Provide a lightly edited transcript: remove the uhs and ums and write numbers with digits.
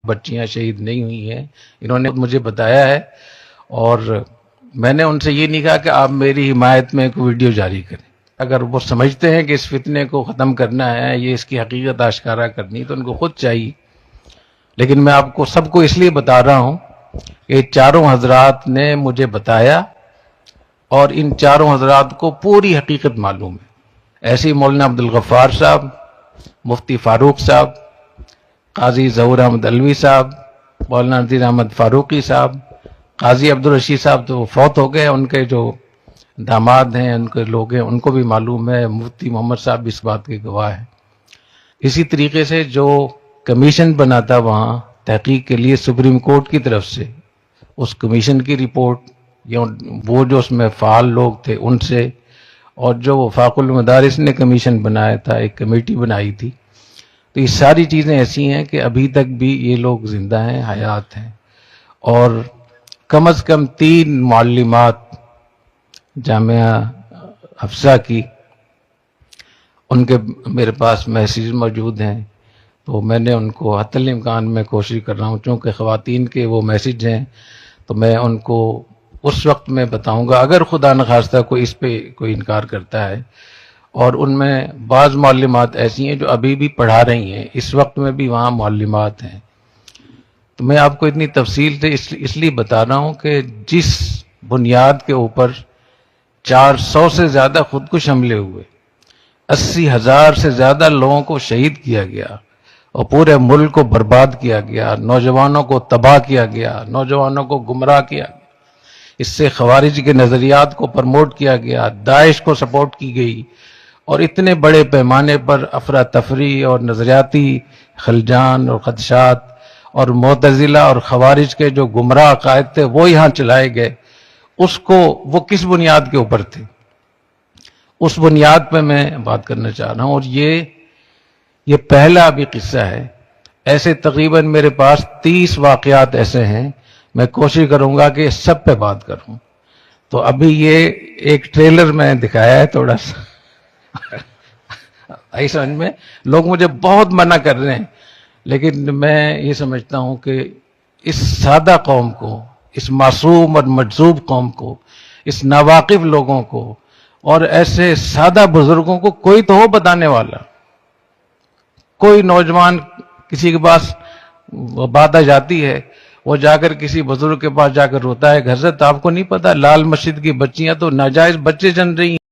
بچیاں شہید نہیں ہوئی ہیں، انہوں نے مجھے بتایا ہے، اور میں نے ان سے یہ نہیں کہا کہ آپ میری حمایت میں ایک ویڈیو جاری کریں۔ اگر وہ سمجھتے ہیں کہ اس فتنے کو ختم کرنا ہے، یہ اس کی حقیقت آشکارا کرنی، تو ان کو خود چاہیے۔ لیکن میں آپ کو سب کو اس لیے بتا رہا ہوں کہ چاروں حضرات نے مجھے بتایا، اور ان چاروں حضرات کو پوری حقیقت معلوم ہے۔ ایسے مولانا عبدالغفار صاحب، مفتی فاروق صاحب، قاضی ظہور احمد علوی صاحب، مولانا نذیر احمد فاروقی صاحب، قاضی عبدالرشید صاحب تو فوت ہو گئے، ان کے جو داماد ہیں، ان کے لوگ ہیں، ان کو بھی معلوم ہے، مفتی محمد صاحب بھی اس بات کے گواہ ہیں۔ اسی طریقے سے جو کمیشن بنا تھا وہاں تحقیق کے لیے سپریم کورٹ کی طرف سے، اس کمیشن کی رپورٹ، یا وہ جو اس میں فعال لوگ تھے ان سے، اور جو وفاق المدارس نے کمیشن بنایا تھا، ایک کمیٹی بنائی تھی، تو یہ ساری چیزیں ایسی ہیں کہ ابھی تک بھی یہ لوگ زندہ ہیں، حیات ہیں۔ اور کم از کم 3 معلمات جامعہ حفصہ کی، ان کے میرے پاس میسیج موجود ہیں، تو میں نے ان کو حتی الامکان میں کوشش کر رہا ہوں، چونکہ خواتین کے وہ میسیج ہیں تو میں ان کو اس وقت میں بتاؤں گا، اگر خدا نخواستہ کوئی اس پہ کوئی انکار کرتا ہے۔ اور ان میں بعض معلمات ایسی ہیں جو ابھی بھی پڑھا رہی ہیں، اس وقت میں بھی وہاں معلمات ہیں۔ تو میں آپ کو اتنی تفصیل سے اس لیے بتا رہا ہوں کہ جس بنیاد کے اوپر 400 سے زیادہ خودکش حملے ہوئے، 80,000 سے زیادہ لوگوں کو شہید کیا گیا، اور پورے ملک کو برباد کیا گیا، نوجوانوں کو تباہ کیا گیا، نوجوانوں کو گمراہ کیا گیا، اس سے خوارج کے نظریات کو پرموٹ کیا گیا، داعش کو سپورٹ کی گئی، اور اتنے بڑے پیمانے پر افراتفری اور نظریاتی خلجان اور خدشات اور معتزلہ اور خوارج کے جو گمراہ عقائد تھے وہ یہاں چلائے گئے، اس کو وہ کس بنیاد کے اوپر تھے، اس بنیاد پہ میں بات کرنا چاہ رہا ہوں۔ اور یہ پہلا بھی قصہ ہے، ایسے تقریباً میرے پاس 30 واقعات ایسے ہیں، میں کوشش کروں گا کہ سب پہ بات کروں۔ تو ابھی یہ ایک ٹریلر میں دکھایا ہے تھوڑا سا آئی سمجھ میں، لوگ مجھے بہت منع کر رہے ہیں، لیکن میں یہ سمجھتا ہوں کہ اس سادہ قوم کو، اس معصوم اور مجذوب قوم کو، اس ناواقف لوگوں کو، اور ایسے سادہ بزرگوں کو کوئی تو ہو بتانے والا۔ کوئی نوجوان کسی کے پاس بات آ جاتی ہے، وہ جا کر کسی بزرگ کے پاس جا کر روتا ہے کہ حضرت آپ کو نہیں پتا لال مسجد کی بچیاں تو ناجائز بچے جن رہی ہیں۔